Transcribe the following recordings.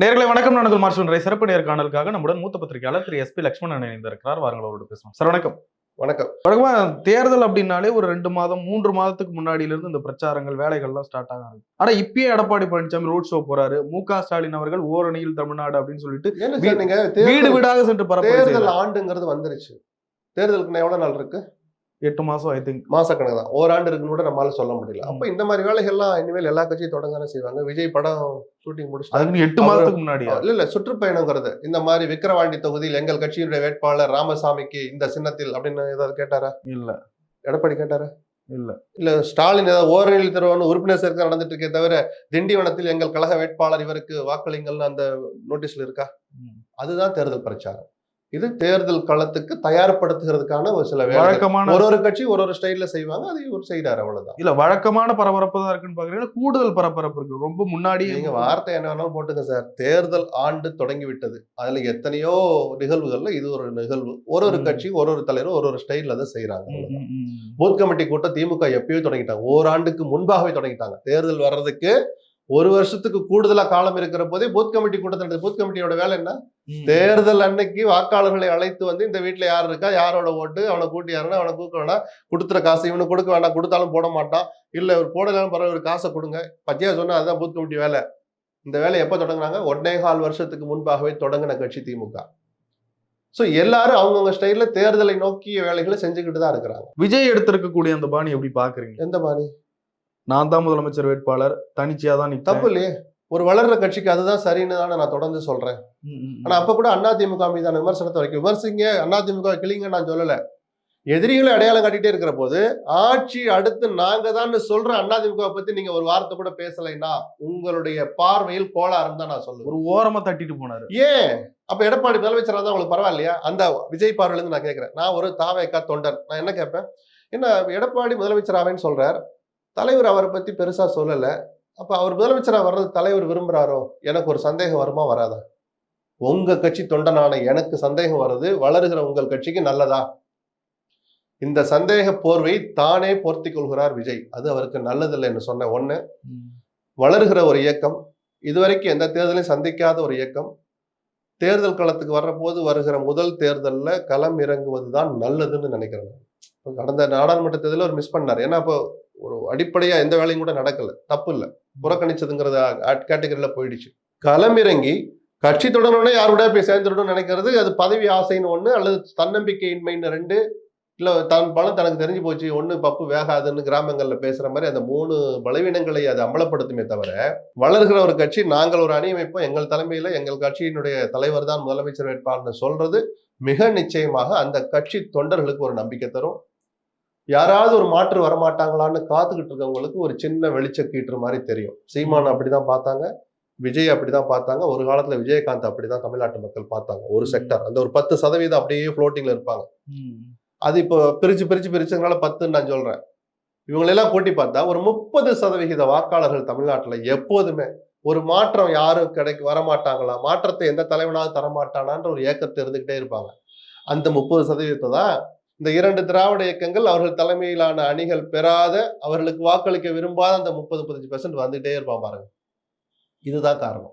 நேர்களை வணக்கம். நான் உங்கள் மார்ஷல் சிறப்பு நேர்காணலுக்காக நம்முடன் மூத்த பத்திரிகையாளர் திரு எஸ் பி லட்சுமணன் இணைந்திருக்கிறார். வாருங்கள் அவரோடு பேசலாம். சார் வணக்கம். வணக்கம். வழக்கமா தேர்தல் அப்படின்னாலே ஒரு 2 மாதம் 3 மாதத்துக்கு முன்னாடியில இருந்து இந்த பிரச்சாரங்கள் வேலைகள்லாம் ஸ்டார்ட் ஆகும். ஆனா இப்பயே எடப்பாடி பழனிசாமி ரோட் ஷோ போறாரு. மு.க. ஸ்டாலின் அவர்கள் ஓரணியில் தமிழ்நாடு அப்படின்னு சொல்லிட்டு வீடு வீடாக சென்று தேர்தல் ஆண்டுங்கிறது வந்துருச்சு. தேர்தலுக்கு எவ்வளவு நாள் இருக்கு? 8 மாசம் ஐ திங்க் மாசக்கணக்கு தான். ஓராண்டு இருக்குன்னு கூட நம்மளால சொல்ல முடியல. அப்ப இந்த மாதிரி வேலைகள்லாம் இனிமேல் எல்லா கட்சியும் தொடங்க செய்வாங்க. விஜய் படம் ஷூட்டிங் முடிச்சு 8 மாதத்துக்கு முன்னாடி இல்ல சுற்றுப்பயணங்கிறது இந்த மாதிரி விக்கிரவாண்டி தொகுதியில் எங்கள் கட்சியினுடைய வேட்பாளர் ராமசாமிக்கு இந்த சின்னத்தில் அப்படின்னு ஏதாவது கேட்டாரா? இல்ல. எடப்பாடி கேட்டாரா? இல்ல. ஸ்டாலின் ஏதாவது ஓரணியில் தருவான்னு உறுப்பினர் சேர்க்கை நடந்துட்டு இருக்கே தவிர திண்டிவனத்தில் எங்கள் கழக வேட்பாளர் இவருக்கு வாக்களிங்கள்னு அந்த நோட்டீஸ்ல இருக்கா? அதுதான் தேர்தல் பிரச்சாரம். இது தேர்தல் களத்துக்கு தயார்படுத்துகிறதுக்கான ஒரு சில வழக்கமான ஒரு கட்சி ஒரு ஸ்டைல்ல செய்வாங்க. அது ஒரு செய்யறாரு, அவ்வளவுதான். இல்ல வழக்கமான பரபரப்பு தான் இருக்குன்னு பாக்குறீங்க. கூடுதல் பரபரப்பு இருக்கு. ரொம்ப முன்னாடி நீங்க வார்த்தை என்ன வேணாலும் போட்டுங்க சார். தேர்தல் ஆண்டு தொடங்கி விட்டது. அதுல எத்தனையோ நிகழ்வுகள்ல இது ஒரு நிகழ்வு. ஒரு கட்சி ஒரு தலைவர் ஒரு ஸ்டைல்ல அதை செய்யறாங்க. பூத் கமிட்டி கூட்டம் திமுக எப்பயோ தொடங்கிட்டாங்க. ஓராண்டுக்கு முன்பாகவே தொடங்கிட்டாங்க. தேர்தல் வர்றதுக்கு ஒரு வருஷத்துக்கு கூடுதலா காலம் இருக்கிற போதே பூத் கமிட்டி கூட்டத்தில் பூத் கமிட்டியோட வேலை என்ன? தேர்தல் அன்னைக்கு வாக்காளர்களை அழைத்து வந்து இந்த வீட்டுல யார் இருக்கா, யாரோட ஓட்டு, அவனை கூட்டி யாருன்னா அவனை கூக்க வேணாம், கொடுத்துற காசு இவனு கொடுக்க வேண்டாம், கொடுத்தாலும் போட மாட்டான், இல்ல ஒரு போடலாம் பரவாயில்ல ஒரு காசை கொடுங்க, பத்தியா சொன்னா அதுதான் பூத் கமிட்டி வேலை. இந்த வேலை எப்ப தொடங்குறாங்க? 1.25 வருஷத்துக்கு முன்பாகவே தொடங்கின கட்சி திமுக. சோ எல்லாரும் அவங்கவுங்க ஸ்டைல்ல தேர்தலை நோக்கிய வேலைகளை செஞ்சுக்கிட்டு தான் இருக்கிறாங்க. விஜய் எடுத்திருக்கக்கூடிய அந்த பாணி எப்படி பாக்குறீங்க? எந்த பாணி? நான் தான் முதலமைச்சர் வேட்பாளர், தனிச்சையா தான் தப்பு இல்லையே. ஒரு வளர்ற கட்சிக்கு அதுதான் சரின்னு தானே நான் தொடர்ந்து சொல்றேன். ஆனா அப்ப கூட அதிமுக மீதான விமர்சனத்தை வரைக்கும் விமர்சிங்க, அதிமுக கிளிங்க நான் சொல்லல. எதிரிகளை அடையாளம் காட்டிட்டே இருக்கிற போது ஆட்சி அடுத்து நாங்க தான் சொல்ற அதிமுக பத்தி நீங்க ஒரு வார்த்தை கூட பேசலைன்னா உங்களுடைய பார்வையில் கோளாறுன்னு தான் நான் சொல்லுவேன். ஒரு ஓரமா தட்டிட்டு போனாரு. ஏன் அப்ப எடப்பாடி முதலமைச்சரா தான் உங்களுக்கு பரவாயில்லையா? அந்த விஜய் பார்வையில இருந்து நான் கேட்கிறேன். நான் ஒரு தாவேக்கா தொண்டன், நான் என்ன கேட்பேன், என்ன எடப்பாடி முதலமைச்சராவேன்னு சொல்றார், தலைவர் அவரை பத்தி பெருசா சொல்லல, அப்ப அவர் முதலமைச்சரா வர்றது தலைவர் விரும்புறாரோ? எனக்கு ஒரு சந்தேகம் வருமா வராதா? உங்க கட்சி தொண்டனான எனக்கு சந்தேகம் வருது. வளருகிற உங்கள் கட்சிக்கு நல்லதா? இந்த சந்தேக போர்வை தானே போர்த்தி கொள்கிறார் விஜய். அது அவருக்கு நல்லதில்லை என்று சொன்ன ஒண்ணு. வளருகிற ஒரு இயக்கம், இதுவரைக்கும் எந்த தேர்தலையும் சந்திக்காத ஒரு இயக்கம், தேர்தல் களத்துக்கு வர்ற போது வருகிற முதல் தேர்தல்ல களம் இறங்குவதுதான் நல்லதுன்னு நினைக்கிறேன். கடந்த நாடாளுமன்ற தேர்தலில் அவர் மிஸ் பண்ணார். ஏன்னா அப்போ ஒரு அடிப்படையா எந்த வேலையும் கூட நடக்கல. தப்பு இல்லை, புறக்கணிச்சதுங்கிறது கேட்டகரியில போயிடுச்சு. களமிறங்கி கட்சி தொடரணும்னா யாரோட போய் சேர்ந்துடணும் நினைக்கிறது, அது பதவி ஆசைன்னு ஒண்ணு, அல்லது தன்னம்பிக்கையின்மைன்னு 2, இல்ல தன் பலம் தனக்கு தெரிஞ்சு போச்சு ஒண்ணு பப்பு வேகாதுன்னு கிராமங்கள்ல பேசுற மாதிரி அந்த 3 பலவீனங்களை அது அமலப்படுத்துமே தவிர, வளர்கிற ஒரு கட்சி நாங்கள் ஒரு அணி அமைப்போம், எங்கள் தலைமையில எங்கள் கட்சியினுடைய தலைவர் தான் முதலமைச்சர் வேட்பாளர்னு சொல்றது மிக நிச்சயமாக அந்த கட்சி தொண்டர்களுக்கு ஒரு நம்பிக்கை தரும். யாராவது ஒரு மாற்று வரமாட்டாங்களான்னு காத்துக்கிட்டு இருக்கவங்களுக்கு ஒரு சின்ன வெளிச்சக்கீற்று மாதிரி தெரியும். சீமான் அப்படிதான் பார்த்தாங்க, விஜய் அப்படிதான் பார்த்தாங்க, ஒரு காலத்துல விஜயகாந்த் அப்படிதான் தமிழ்நாட்டு மக்கள் பார்த்தாங்க. ஒரு செக்டர் அந்த ஒரு 10% அப்படியே ஃப்ளோட்டிங்ல இருப்பாங்க. அது இப்போ பிரிச்சதுனால 10ன்னு நான் சொல்றேன். இவங்களெல்லாம் கூட்டி பார்த்தா ஒரு 30% வாக்காளர்கள் தமிழ்நாட்டுல எப்போதுமே ஒரு மாற்றம் யாரும் வரமாட்டாங்களா, மாற்றத்தை எந்த தலைவனாவது தரமாட்டானான்ற ஒரு ஏக்கத்தை இருந்துகிட்டே இருப்பாங்க. அந்த 30% தான் இந்த 2 திராவிட இயக்கங்கள் அவர்கள் தலைமையிலான அணிகள் பெறாத, அவர்களுக்கு வாக்களிக்க விரும்பாத அந்த 30-35% வந்துட்டே இருப்பான் பாருங்க. இதுதான் காரணம்.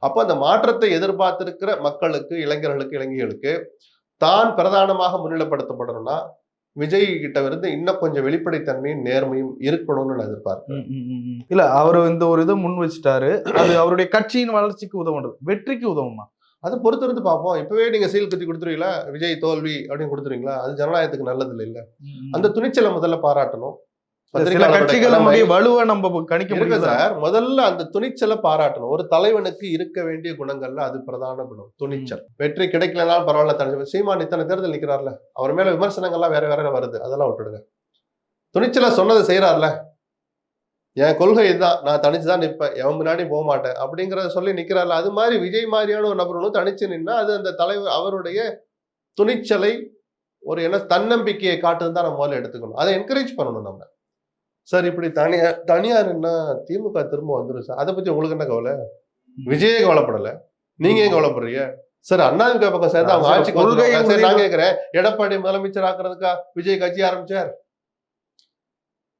அப்ப அந்த மாற்றத்தை எதிர்பார்த்திருக்கிற மக்களுக்கு, இளைஞர்களுக்கு, இளைஞர்களுக்கு தான் பிரதானமாக முன்னிலைப்படுத்தப்படணும்னா விஜய் கிட்ட இருந்து இன்னும் கொஞ்சம் வெளிப்படைத்தன்மையும் நேர்மையும் இருக்கணும்னு நான் எதிர்பார்க்கிறேன். இல்ல அவரு இந்த ஒரு இதை முன் வச்சுட்டாரு, அது அவருடைய கட்சியின் வளர்ச்சிக்கு உதவுறது, வெற்றிக்கு உதவுமா? அதை பொறுத்திருந்து பார்ப்போம். இப்பவே நீங்க சீல் கத்தி கொடுத்துருவீங்களா, விஜய் தோல்வி அப்படின்னு கொடுத்துருவீங்களா? அது ஜனநாயகத்துக்கு நல்லது இல்ல. அந்த துணிச்சலை முதல்ல பாராட்டணும். வலுவா நம்ம கணிக்க முடியல சார். முதல்ல அந்த துணிச்சலை பாராட்டணும். ஒரு தலைவனுக்கு இருக்க வேண்டிய குணங்கள்ல அது பிரதான குணம், துணிச்சல். வெற்றி கிடைக்கலனாலும் பரவாயில்ல, தனிச்சு சீமான் இத்தனை தேர்தல் நிக்கிறார்ல, அவர் மேல விமர்சனங்கள்லாம் வேற வேற வருது, அதெல்லாம் விட்டுடுங்க. துணிச்சலா சொன்னதை செய்யறாருல, என் கொள்கை இதுதான், நான் தனிச்சுதான் நிற்பேன், எவன் முன்னாடி போக மாட்டேன் அப்படிங்கிறத சொல்லி நிக்கிறார்ல. அது மாதிரி விஜய் மாதிரியான ஒரு நபர்களும் தனிச்சு நின்னா அது அந்த தலைவர் அவருடைய துணிச்சலை, ஒரு என்ன தன்னம்பிக்கையை காட்டுன்னு தான் நம்ம முதல்ல எடுத்துக்கணும். அதை என்கரேஜ் பண்ணணும் நம்ம. சார் இப்படி தனியாருன்னா திமுக திரும்ப வந்துடும் சார், அதை பத்தி உங்களுக்கு என்ன கவலை? விஜயே கவலைப்படல, நீங்க ஏன் கவலைப்படுறீங்க சார்? அதிமுக பக்கம் சேர்ந்து அவங்க ஆட்சிக்கு நான் கேட்கிறேன், எடப்பாடி முதலமைச்சர் ஆக்குறதுக்கா விஜய் கட்சி ஆரம்பிச்சார்?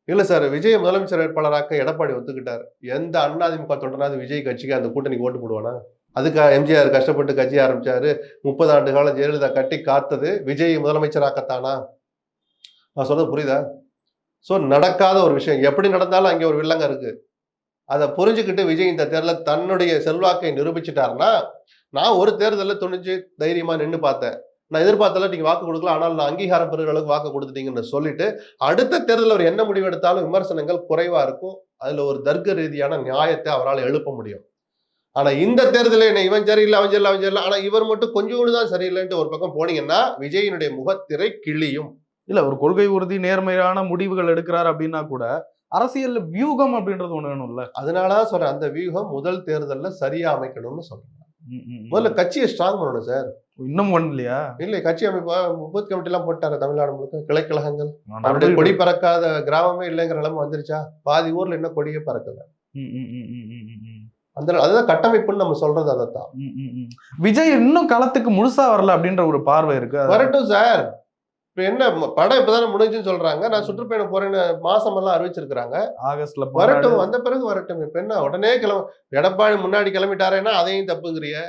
இல்ல சார், விஜய் முதலமைச்சர் வேட்பாளராக்க எடப்பாடி ஒத்துக்கிட்டார். எந்த அதிமுக தொண்டனாவது விஜய் கட்சிக்கு அந்த கூட்டணிக்கு ஓட்டு போடுவானா? அதுக்கு எம்ஜிஆர் கஷ்டப்பட்டு கட்சி ஆரம்பிச்சாரு. 30 ஆண்டு காலம் ஜெயலலிதா கட்டி காத்தது விஜய் முதலமைச்சராக்கத்தானா? நான் சொல்றது புரியுதா? சோ நடக்காத ஒரு விஷயம். எப்படி நடந்தாலும் அங்கே ஒரு வில்லங்க இருக்கு. அதை புரிஞ்சுக்கிட்டு விஜய் இந்த தேர்தலில் தன்னுடைய செல்வாக்கை நிரூபிச்சுட்டாருன்னா, நான் ஒரு தேர்தலில் துணிஞ்சு தைரியமா நின்று பார்த்தேன். நான் எதிர்பார்த்தல நீங்க வாக்கு கொடுக்கல, ஆனால் நான் அங்கீகாரம் பெறுகிற அளவுக்கு வாக்கு கொடுத்துட்டீங்கன்னு சொல்லிட்டு, அடுத்த தேர்தலில் அவர் என்ன முடிவு எடுத்தாலும் விமர்சனங்கள் குறைவா இருக்கும். அதுல ஒரு தர்க்க ரீதியான நியாயத்தை அவரால் எழுப்ப முடியும். ஆனா இந்த தேர்தலில் என்ன இவன் சரியில்லை, அவன் சரியில்லை, அவன் சரியில்லை, ஆனா இவர் மட்டும் கொஞ்சோண்டு தான் சரியில்லைன்ட்டு ஒரு பக்கம் போனீங்கன்னா விஜயினுடைய முகத்திரை கிழியும். இல்ல ஒரு கொள்கை உறுதி நேர்மையான முடிவுகள் எடுக்கிறார் அப்படின்னா கூட அரசியல் வியூகம் அப்படின்றது ஒண்ணு வேணும்ல. அதனாலதான் சொல்றேன், அந்த வியூகம் முதல் தேர்தல்ல சரியா அமைக்கணும்னு சொல்றேன். முதல்ல கட்சியை ஸ்ட்ராங் பண்ணணும் சார். இன்னும் பண்ணலையா? இல்லை, கட்சி அமைப்பா பூத் கமிட்டி எல்லாம் போட்டாங்க தமிழ்நாடு முழுக்க, கிளைக்கழகங்கள். அவருடைய கொடி பறக்காத கிராமமே இல்லைங்கிற நிலைமை வந்துருச்சா? பாதி ஊர்ல இன்னும் கொடியே பறக்கல. அந்த அதுதான் கட்டமைப்புன்னு நம்ம சொல்றது. அதைத்தான் விஜய் இன்னும் களத்துக்கு முழுசா வரல அப்படின்ற ஒரு பார்வை இருக்கு. வரட்டும் சார். இப்ப என்ன படம் இப்பதானே முடிஞ்சுன்னு சொல்றாங்க. நான் சுற்றுப்பயணம் போறேன்னு மாசம் எல்லாம் அறிவிச்சிருக்காங்க. ஆகஸ்ட்ல வரட்டும், வந்த பிறகு வரட்டும். இப்ப என்ன உடனே எடப்பாடி முன்னாடி கிளம்பிட்டாரேன்னா அதையும் தப்புங்கிறிய.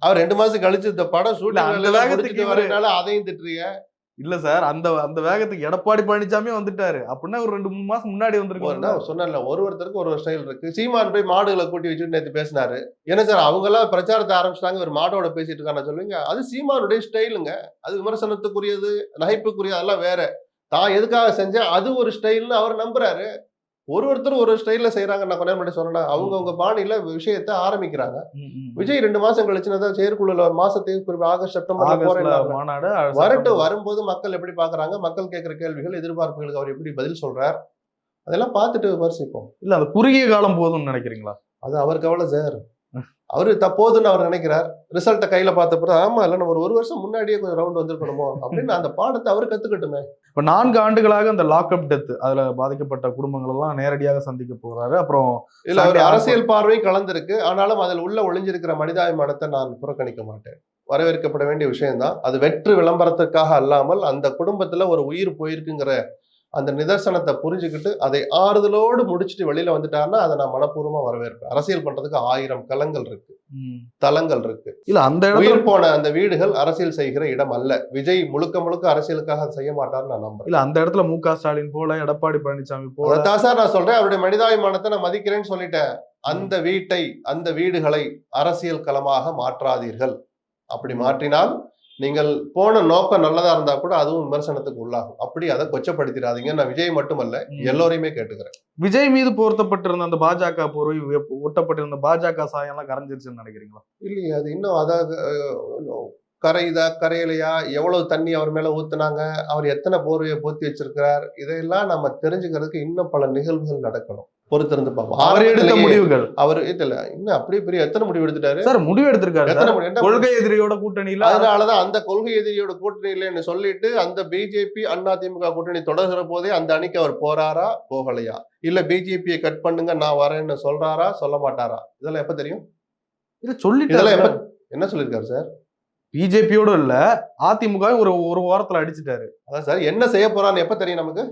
அவர் 2 மாசம் கழிச்சு இந்த படம் ஷூட்டிங் வரனால அதையும் திட்டுறிய. இல்ல சார், அந்த வேகத்துக்கு எடப்பாடி பழனிசாமி வந்துட்டாரு அப்படின்னா ஒரு 2-3 மாசம் முன்னாடி வந்திருக்கோம். சொன்னல ஒருத்தருக்கு ஒரு ஸ்டைல் இருக்கு. சீமான் போய் மாடுகளை கூட்டி வச்சுட்டு நேற்று பேசினாரு. என்ன சார் அவங்க எல்லாம் பிரச்சாரத்தை ஆரம்பிச்சிட்டாங்க, ஒரு மாடோட பேசிட்டு இருக்காங்க சொல்லுங்க. அது சீமானுடைய ஸ்டைலுங்க. அது விமர்சனத்துக்குரியது, நகைப்புக்குரியது, அதெல்லாம் வேற. தான் எதுக்காக செஞ்சேன் அது ஒரு ஸ்டைல்னு அவர் நம்புறாரு. ஒருத்தரும் ஒரு ஸ்டைல்ல செய்யறாங்க. நான் கொஞ்ச நேரம் முன்னாடி சொன்னேன், அவங்க பாணியில விஷயத்தை ஆரம்பிக்கிறாங்க. விஜய் 2 மாசம் கழிச்சுதான் செயற்குழுல மாசத்தையும் ஆகஸ்ட் செப்டம்பர் மாநாடு வரட்டும். வரும்போது மக்கள் எப்படி பாக்குறாங்க, மக்கள் கேட்கிற கேள்விகள் எதிர்பார்ப்புகளுக்கு அவர் எப்படி பதில் சொல்றார், அதெல்லாம் பார்த்துட்டு விமர்சிப்போம். இல்ல அந்த குறுகிய காலம் போதும்னு நினைக்கிறீங்களா? அது அவர் கவலை சார். அவரு தப்போதுன்னு அவர் நினைக்கிறார். ரிசல்ட்டை கையில பார்த்த பிறகு ஆமா இல்ல நம்ம ஒரு வருஷம் முன்னாடியே கொஞ்சம் ரவுண்ட் வந்திருக்கணுமோ அப்படின்னு அந்த பாடத்தை அவர் கத்துக்கட்டுமே. இப்ப 4 ஆண்டுகளாக அந்த லாக்அப் டெத் அதுல பாதிக்கப்பட்ட குடும்பங்கள் எல்லாம் நேரடியாக சந்திக்க போறாரு. அப்புறம் இல்ல அவர் அரசியல் பார்வையும் கலந்திருக்கு. ஆனாலும் அதில் உள்ள ஒளிஞ்சிருக்கிற மனிதாபிமானத்தை நான் புறக்கணிக்க மாட்டேன். வரவேற்கப்பட வேண்டிய விஷயம்தான். அது வெற்று விளம்பரத்துக்காக அல்லாமல் அந்த குடும்பத்துல ஒரு உயிர் போயிருக்குங்கிற அந்த நிதர்சனத்தை புரிஞ்சுக்கிட்டு அதை ஆறுதலோடு முடிச்சுட்டு வெளியில வந்துட்டாருன்னா அதை நான் மனப்பூர்வமா வரவேற்பேன். அரசியல் பண்றதுக்கு 1000 களங்கள் இருக்கு, தளங்கள் இருக்கு. இல்ல அந்த உயிர் போன அந்த வீடுகள் அரசியல் செய்கிற இடம் அல்ல. விஜய் முழுக்க முழுக்க அரசியலுக்காக செய்ய மாட்டார்னு நான் நம்புறேன். இல்ல அந்த இடத்துல மு.க. ஸ்டாலின் போல, எடப்பாடி பழனிசாமி போல. அதான் சார் நான் சொல்றேன், அவருடைய மனிதாபிமானத்தை நான் மதிக்கிறேன்னு சொல்லிட்டேன். அந்த வீட்டை, அந்த வீடுகளை அரசியல் களமாக மாற்றாதீர்கள். அப்படி மாற்றினால் நீங்கள் போன நோக்கம் நல்லதா இருந்தா கூட அதுவும் விமர்சனத்துக்கு உள்ளாகும். அப்படி அதை கொச்சப்படுத்திடாதீங்க. நான் விஜய் மட்டுமல்ல எல்லோரையுமே கேட்டுக்கிறேன். விஜய் மீது போர்த்தப்பட்டிருந்த அந்த பாஜக போர்வை, ஒட்டப்பட்டிருந்த பாஜக சாயம் எல்லாம் கரைஞ்சிருச்சுன்னு நினைக்கிறீங்களா? இல்லையா, அது இன்னும் அதாவது கரையுதா கரையிலையா, எவ்வளவு தண்ணி அவர் மேல ஊத்துனாங்க, அவர் எத்தனை போர்வையை போத்தி வச்சிருக்கிறார், இதையெல்லாம் நம்ம தெரிஞ்சுக்கிறதுக்கு இன்னும் பல நிகழ்வுகள் நடக்கணும். பொறுத்திருந்து பார்ப்போம். அவர் எடுத்த முடிவுகள் அவர் இல்ல இன்னும் அப்படியே பெரிய எத்தனை முடிவு எடுத்துட்டாரு சார்? முடிவு எடுத்திருக்காரு. கொள்கை எதிரியோட கூட்டணியில. அதனாலதான் அந்த கொள்கை எதிரியோட கூட்டணியிலன்னு சொல்லிட்டு அந்த பிஜேபி அதிமுக கூட்டணி தொடர்கிற போதே அந்த அணிக்கு அவர் போறாரா போகலையா, இல்ல பிஜேபியை கட் பண்ணுங்க நான் வரேன்னு சொல்றாரா சொல்ல மாட்டாரா, இதெல்லாம் எப்ப தெரியும்? இதை சொல்லிட்டு என்ன சொல்லியிருக்காரு சார்? பிஜேபியோட இல்ல அதிமுக ஒரு வாரத்துல அடிச்சுட்டாரு. அதான் சார் என்ன செய்ய போறான்னு எப்ப தெரியும் நமக்கு?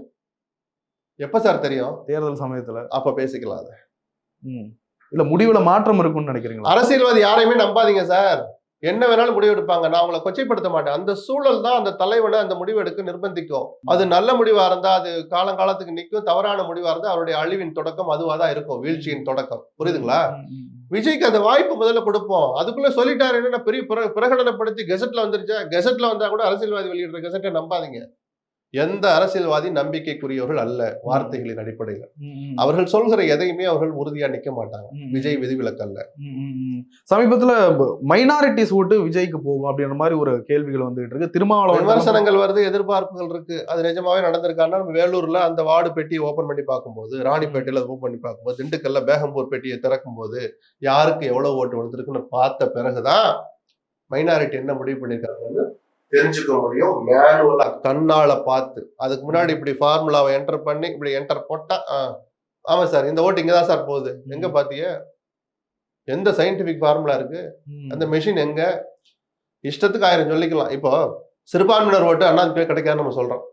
எப்ப சார் தெரியும்? தேர்தல் சமயத்துல. அப்ப பேசிக்கலாம். இல்ல முடிவுல மாற்றம் இருக்கும்னு நினைக்கிறீங்களா? அரசியல்வாதி யாரையுமே நம்பாதீங்க சார். என்ன வேணாலும் முடிவு எடுப்பாங்க. நான் அவங்களை கொச்சைப்படுத்த மாட்டேன். அந்த சூழல் தான் அந்த தலைவனை அந்த முடிவு எடுக்க நிர்பந்திக்கும். அது நல்ல முடிவா இருந்தா அது காலங்காலத்துக்கு நிற்கும். தவறான முடிவா இருந்தா அவருடைய அழிவின் தொடக்கம் அதுவா தான் இருக்கும், வீழ்ச்சியின் தொடக்கம். புரியுதுங்களா? விஜய்க்கு அந்த வாய்ப்பு முதல்ல கொடுப்போம். அதுக்குள்ள சொல்லிட்டாரு என்ன பெரிய பிரகடனப்படுத்தி கெசட்ல வந்துருச்சா? கெசட்ல வந்தா கூட அரசியல்வாதி வெளியிடுற கெசட்டை நம்பாதீங்க. எந்த அரசியல்வாதி நம்பிக்கைக்குரியவர்கள் அல்ல. வார்த்தைகளின் அடிப்படையில் அவர்கள் சொல்கிற எதையுமே அவர்கள் உறுதியா நிக்க மாட்டாங்க. விஜய் விதிவிலக்கு அல்ல. சமீபத்துல மைனாரிட்டிஸ் ஓட்டு விஜய்க்கு போகும் அப்படின்ற மாதிரி ஒரு கேள்விகள் வந்துட்டு இருக்கு. திருமாவளவன் விமர்சனங்கள் வருது, எதிர்பார்ப்புகள் இருக்கு. அது நிஜமாவே நடந்திருக்காங்கன்னா வேலூர்ல அந்த வார்டு பெட்டியை ஓபன் பண்ணி பார்க்கும்போது, ராணிப்பேட்டையில ஓபன் பண்ணி பார்க்கும்போது, திண்டுக்கல்ல பேகம்பூர் பெட்டியை திறக்கும் போது யாருக்கு எவ்வளவு ஓட்டு வந்திருக்குன்னு பார்த்த பிறகுதான் மைனாரிட்டி என்ன முடிவு பண்ணிருக்காங்க தெரிஞ்சுக்க முடியும். மேனுவலா கண்ணால பார்த்து. அதுக்கு முன்னாடி இப்படி ஃபார்முலாவை என்டர் பண்ணி இப்படி என்டர் போட்டா ஆமா சார் இந்த ஓட்டு இங்கதான் சார் போகுது. எங்க பாத்தீங்க? எந்த சயின்டிபிக் ஃபார்முலா இருக்கு? அந்த மெஷின் எங்க? இஷ்டத்துக்கு 1000 சொல்லிக்கலாம். இப்போ சிறுபான்மையினர் ஓட்டு அதிமுக கிடைக்காது நம்ம சொல்றோம்.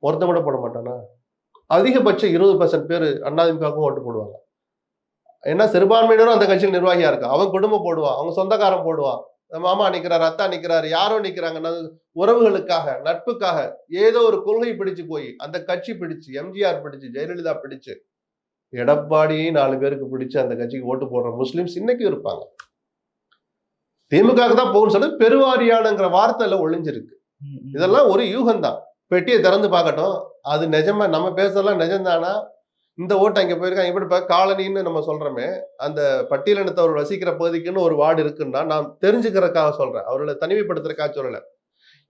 ஒருத்த கூட போட மாட்டானா? அதிகபட்சம் 20% பேர் அதிமுகவுக்கும் ஓட்டு போடுவாங்க. ஏன்னா சிறுபான்மையினரும் அந்த கட்சியில் நிர்வாகியா இருக்கு. அவன் குடும்பம் போடுவான், அவங்க சொந்தக்காரன் போடுவான், மாமா நிக்கிறாரு, அத்தா நிக்கிறாரு, யாரோ நிக்கிறாங்க, உறவுகளுக்காக, நட்புக்காக ஏதோ ஒரு கொள்கை பிடிச்சு போய் அந்த கட்சி பிடிச்சு, எம்ஜிஆர் பிடிச்சு, ஜெயலலிதா பிடிச்சு, எடப்பாடியை 4 பேருக்கு பிடிச்சு அந்த கட்சிக்கு ஓட்டு போடுற முஸ்லிம்ஸ் இன்னைக்கும் இருப்பாங்க. திமுக தான் போகும்னு சொல்லி பெருவாரியானங்கிற வார்த்தையில ஒளிஞ்சிருக்கு. இதெல்லாம் ஒரு யூகம் தான். பெட்டியை திறந்து பார்க்கட்டும், அது நிஜமா நம்ம பேசலாம் நிஜம்தானா? இந்த ஓட்டு அங்க போயிருக்காங்க. இப்படி காலனின்னு நம்ம சொல்றோமே, அந்த பட்டியலினத்தவர் வசிக்கிற பகுதிக்குன்னு ஒரு வார்டு இருக்குன்னா நான் தெரிஞ்சுக்கிறதுக்காக சொல்றேன், அவர்களை தனிமைப்படுத்துறதுக்காக சொல்லல.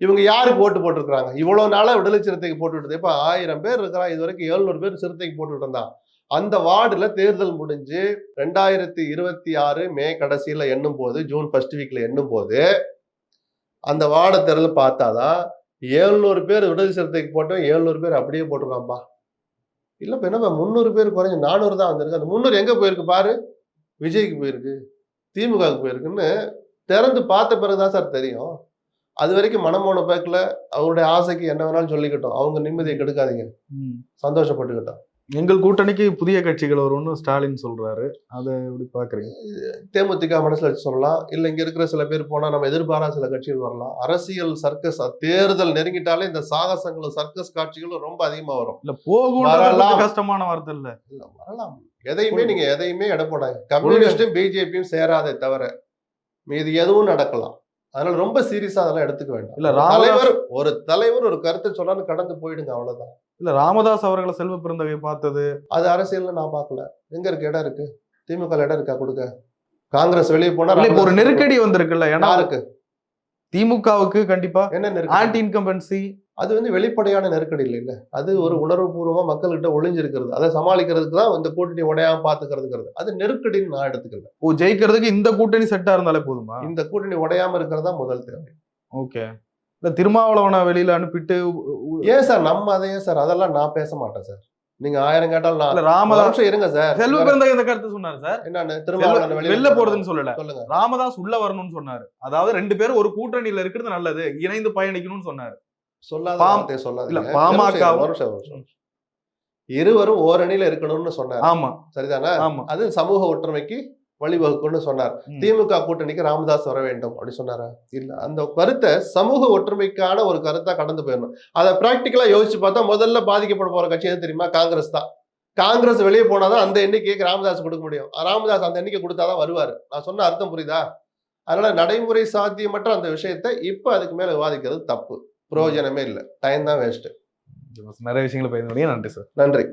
இவங்க யாருக்கு ஓட்டு போட்டிருக்காங்க? இவ்வளவு நாளா விடுதலை சிறுத்தைக்கு போட்டுவிட்டது. இப்ப 1000 பேர் இருக்கிறா, இது வரைக்கும் 700 பேர் சிறுத்தைக்கு போட்டுட்டு இருந்தான். அந்த வார்டுல தேர்தல் முடிஞ்சு 2026 மே கடைசியில எண்ணும் போது, ஜூன் ஃபர்ஸ்ட் வீக்ல எண்ணும் போது, அந்த வார்டை தேர்தல் பார்த்தாதான் 700 பேர் விடுதலை சிறுத்தைக்கு போட்டோம், 700 பேர் அப்படியே போட்டிருக்கான்பா. இல்லப்ப என்ன 300 பேர் குறைஞ்சு 400 தான் வந்திருக்கு. அந்த 300 எங்க போயிருக்கு பாரு, விஜய்க்கு போயிருக்கு, திமுகவுக்கு போயிருக்குன்னு திறந்து பார்த்த பிறகுதான் சார் தெரியும். அது வரைக்கும் மனமோன பேக்கில் அவருடைய ஆசைக்கு என்ன வேணாலும் சொல்லிக்கிட்டோம், அவங்க நிம்மதியை கெடுக்காதீங்க, சந்தோஷப்பட்டுக்கிட்டோம். எங்கள் கூட்டணிக்கு புதிய கட்சிகள் வரும்னு ஸ்டாலின் சொல்றாரு, அதை எப்படி பாக்குறீங்க? தேமுதிக மனசுல வச்சு சொல்லலாம், இல்ல இங்க இருக்கிற சில பேர் போனா நம்ம எதிர்பாராத சில கட்சிகள் வரலாம். அரசியல் சர்க்கஸ், தேர்தல் நெருங்கிட்டாலே இந்த சாகசங்களும் சர்க்கஸ் காட்சிகளும் ரொம்ப அதிகமா வரும். இல்ல போகும் கஷ்டமான வார்த்தை இல்ல வரலாம். எதையுமே நீங்க எதையுமே எடை போடாங்க. கம்யூனிஸ்டும் பிஜேபியும் சேராதே தவிர மீது எதுவும் நடக்கலாம். அதனால ரொம்ப சீரியஸா அதெல்லாம் எடுத்துக்க வேண்டாம். இல்ல தலைவர் ஒரு கருத்தை சொல்லான்னு கடந்து போயிடுங்க, அவ்வளவுதான். இல்ல ராமதாஸ் அவர்களை செல்வ பெருந்தகை பார்த்தது, அது அரசியல்ல நான் பார்க்கல. எங்க இருக்கு இடம் இருக்கு? திமுக இடம் இருக்கா கொடுக்க? காங்கிரஸ் வெளியே போனா ஒரு நெருக்கடி வந்திருக்குல்ல, ஏன்னா இருக்கு திமுகவுக்கு கண்டிப்பா என்ன ஆன்டி இன்கம்பன்சி. அது வெளிப்படையான நெருக்கடி இல்ல, அது ஒரு உணர்வுபூர்வமா மக்கள்கிட்ட ஒளிஞ்சிருக்கிறது. அதை சமாளிக்கிறதுக்கு தான் இந்த கூட்டணி உடையாம பாத்துக்கிறது. அது நெருக்கடின்னு நான் எடுத்துக்கல. ஜெயிக்கிறதுக்கு இந்த கூட்டணி செட்டா இருந்தாலே போதுமா? இந்த கூட்டணி உடையாம இருக்கிறதா முதல் தேவை. ஓகே. இந்த திருமாவளவனை வெளியில அனுப்பிட்டு ஏன் சார் நம்ம அதையே சார் அதெல்லாம் நான் பேச மாட்டேன் சார். நீங்க 1000 கேட்டாலும் நான் ராமதாஸ் இருங்க சார். செல்வ பெருந்தகை இந்த கருத்து சொன்னாரு சார். என்னன்னு திருமாவளவன் வெளில போறதுன்னு சொல்லல, சொல்லுங்க. ராமதாஸ் உள்ள வரணும்னு சொன்னாரு. அதாவது 2 பேரும் ஒரு கூட்டணியில இருக்கிறது நல்லது, இணைந்து பயணிக்கணும்னு சொன்னாரு. இருவரும் ஓரணியில இருக்கணும்னு சொன்னார். ஆமா, சரிதானே? அது சமூக ஒற்றுமைக்கு வழிவகுக்கும்னு சொன்னார். திமுக கூட்டணிக்கு ராமதாஸ் வர வேண்டும் அப்படி சொன்னாரா? இல்ல. அந்த கருத்தை சமூக ஒற்றுமைக்கான ஒரு கருத்தா கடந்து போயிடணும். அதை பிராக்டிக்கலா யோசிச்சு பார்த்தா முதல்ல பாதிக்கப்பட போற கட்சி எது தெரியுமா? காங்கிரஸ் தான். காங்கிரஸ் வெளியே போனாதான் அந்த எண்ணிக்கைக்கு ராமதாஸ் கொடுக்க முடியும். ராமதாஸ் அந்த எண்ணிக்கை கொடுத்தாதான் வருவாரு. நான் சொன்ன அர்த்தம் புரியுதா? அதனால நடைமுறை சாத்தியமற்ற அந்த விஷயத்தை இப்ப அதுக்கு மேல விவாதிக்கிறது தப்பு. பிரயோஜனமே இல்லை, டைம் தான் வேஸ்ட். நிறைய விஷயங்களை பகிர்ந்து. நன்றி சார். நன்றி.